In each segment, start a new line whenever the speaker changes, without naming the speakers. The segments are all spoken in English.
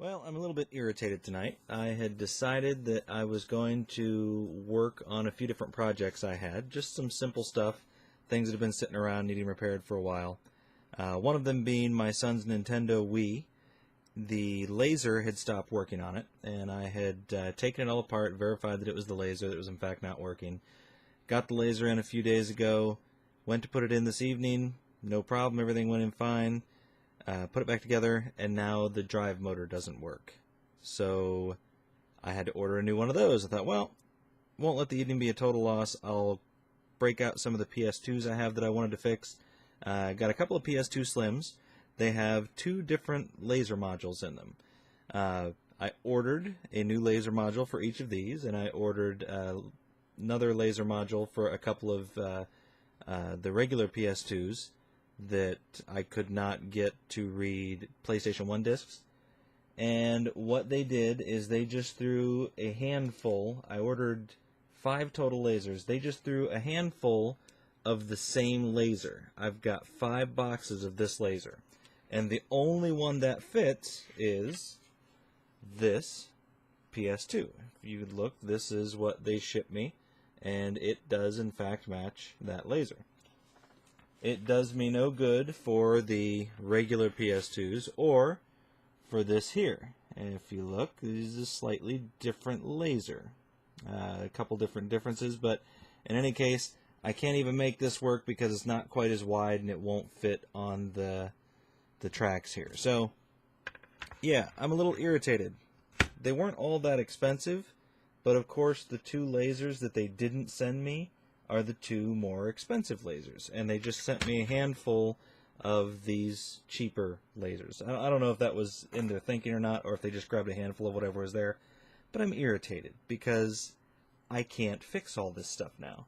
Well, I'm a little bit irritated tonight. I had decided that I was going to work on a few different projects I had, just some simple stuff, things that have been sitting around needing repaired for a while. One of them being my son's Nintendo Wii. The laser had stopped working on it, and I had taken it all apart, verified that it was the laser that was in fact not working. Got the laser in a few days ago, went to put it in this evening, no problem, everything went in fine. Put it back together, and now the drive motor doesn't work. So I had to order a new one of those. I thought, well, won't let the evening be a total loss. I'll break out some of the PS2s I have that I wanted to fix. Got a couple of PS2 Slims. They have two different laser modules in them. I ordered a new laser module for each of these, and I ordered another laser module for a couple of the regular PS2s that I could not get to read PlayStation 1 discs. And what they did is they just threw a handful. I ordered 5 total lasers. They just threw a handful of the same laser. I've got 5 boxes of this laser. And the only one that fits is this PS2. If you look, this is what they shipped me. And it does, in fact, match that laser. It does me no good for the regular PS2s or for this here. And if you look, this is a slightly different laser. A couple different differences, but in any case, I can't even make this work because it's not quite as wide and it won't fit on the tracks here. So, yeah, I'm a little irritated. They weren't all that expensive, but of course the two lasers that they didn't send me are the two more expensive lasers, and they just sent me a handful of these cheaper lasers. I don't know if that was in their thinking or not, or if they just grabbed a handful of whatever was there, but I'm irritated because I can't fix all this stuff now.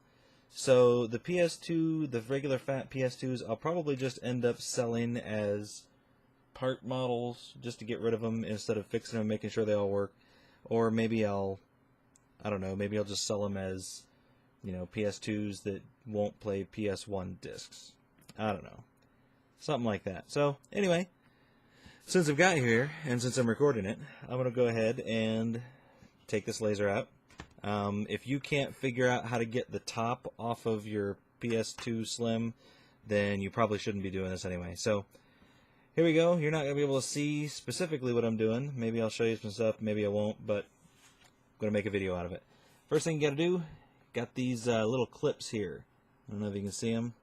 So the PS2, the regular fat PS2s, I'll probably just end up selling as part models just to get rid of them instead of fixing them, making sure they all work. Or maybe I don't know, maybe I'll just sell them as, PS2s that won't play PS1 discs. I don't know. Something like that. So, anyway, since I've got here, and since I'm recording it, I'm going to go ahead and take this laser out. If you can't figure out how to get the top off of your PS2 Slim, then you probably shouldn't be doing this anyway. So, here we go. You're not going to be able to see specifically what I'm doing. Maybe I'll show you some stuff, maybe I won't, but I'm going to make a video out of it. First thing you got to do, got these little clips here. I don't know if you can see them.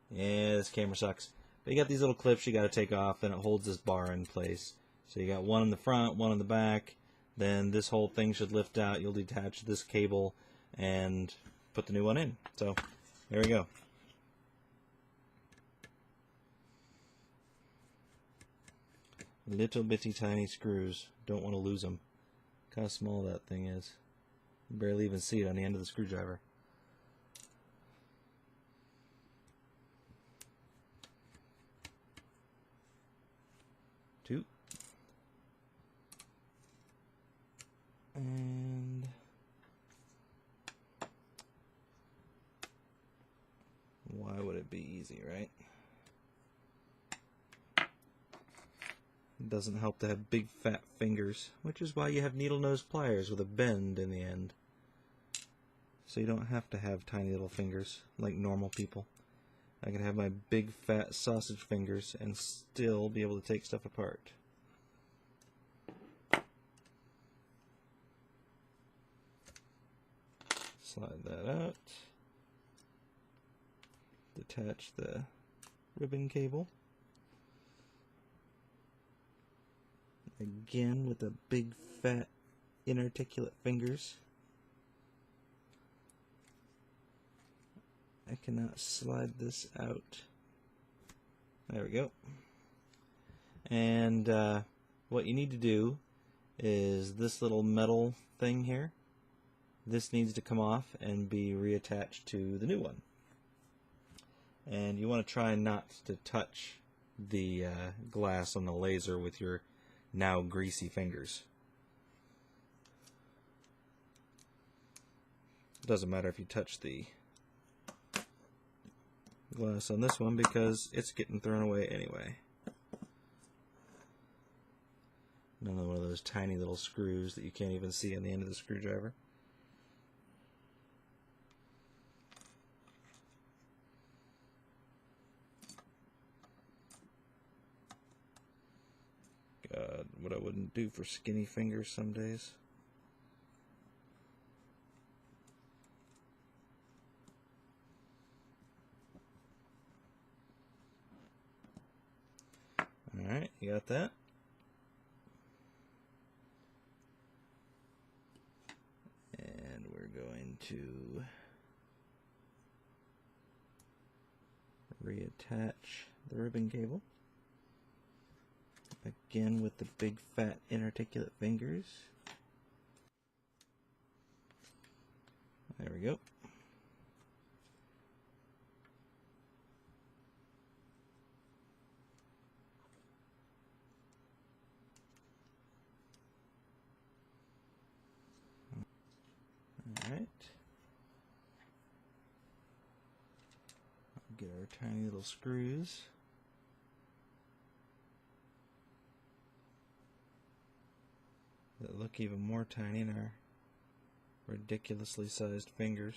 Yeah, this camera sucks. But you got these little clips you got to take off, and it holds this bar in place. So you got one in the front, one in the back. Then this whole thing should lift out. You'll detach this cable and put the new one in. So there we go. Little bitty tiny screws. Don't want to lose them. Look how small that thing is. You barely even see it on the end of the screwdriver. Two. And why would it be easy, right? It doesn't help to have big fat fingers, which is why you have needle nose pliers with a bend in the end. So you don't have to have tiny little fingers like normal people. I can have my big fat sausage fingers and still be able to take stuff apart. Slide that out. Detach the ribbon cable. Again with the big fat inarticulate fingers. I cannot slide this out. There we go. And what you need to do is this little metal thing here. This needs to come off and be reattached to the new one. And you want to try not to touch the glass on the laser with your now greasy fingers. Doesn't matter if you touch the glass on this one because it's getting thrown away anyway. Another one of of those tiny little screws that you can't even see on the end of the screwdriver. God, what I wouldn't do for skinny fingers some days. Alright, you got that? And we're going to reattach the ribbon cable. Again with the big fat inarticulate fingers. There we go. Alright. Get our tiny little screws. That look even more tiny in our ridiculously sized fingers.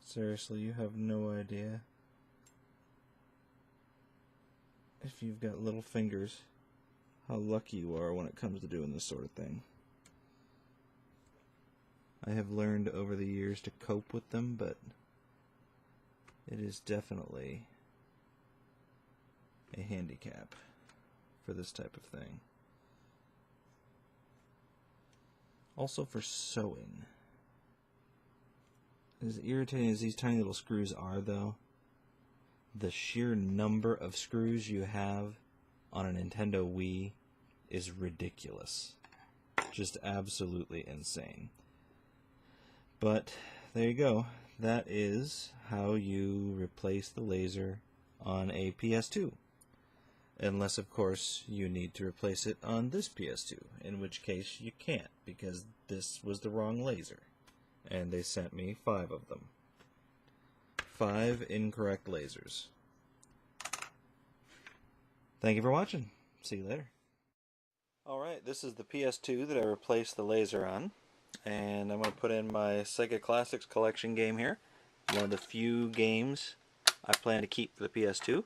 Seriously, you have no idea if you've got little fingers how lucky you are when it comes to doing this sort of thing. I have learned over the years to cope with them, but it is definitely a handicap for this type of thing. Also for sewing. As irritating as these tiny little screws are, though, the sheer number of screws you have on a Nintendo Wii is ridiculous. Just absolutely insane. But there you go. That is how you replace the laser on a PS2. Unless, of course, you need to replace it on this PS2, in which case you can't, because this was the wrong laser. And they sent me 5 of them. 5 incorrect lasers. Thank you for watching. See you later. Alright, this is the PS2 that I replaced the laser on. And I'm going to put in my Sega Classics collection game here. One of the few games I plan to keep for the PS2.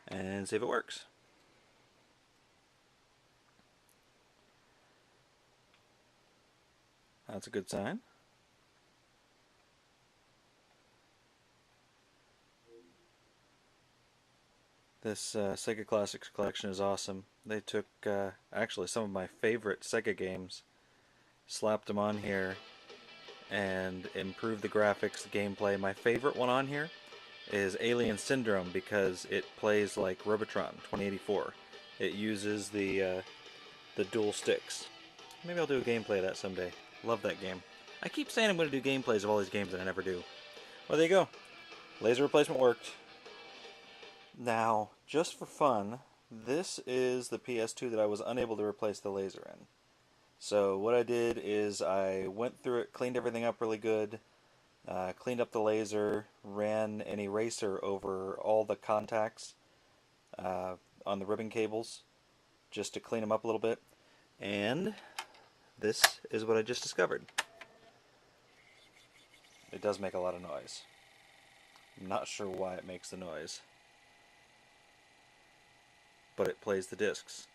And see if it works. That's a good sign. This Sega Classics collection is awesome. They took actually some of my favorite Sega games, slapped them on here, and improved the graphics, the gameplay. My favorite one on here is Alien Syndrome because it plays like Robotron 2084. It uses the dual sticks. Maybe I'll do a gameplay of that someday. Love that game. I keep saying I'm going to do gameplays of all these games and I never do. Well, there you go. Laser replacement worked. Now, just for fun, this is the PS2 that I was unable to replace the laser in. So what I did is I went through it, cleaned everything up really good, cleaned up the laser, ran an eraser over all the contacts on the ribbon cables just to clean them up a little bit, and this is what I just discovered. It does make a lot of noise. I'm not sure why it makes the noise, but it plays the discs.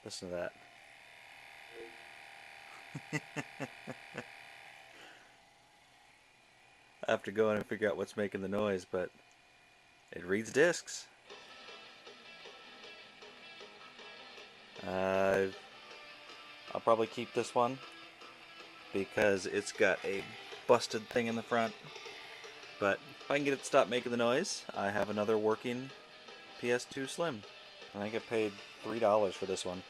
Listen to that. I have to go in and figure out what's making the noise, but it reads discs. I'll probably keep this one because it's got a busted thing in the front, but if I can get it to stop making the noise, I have another working PS2 Slim. I think I paid $3 for this one.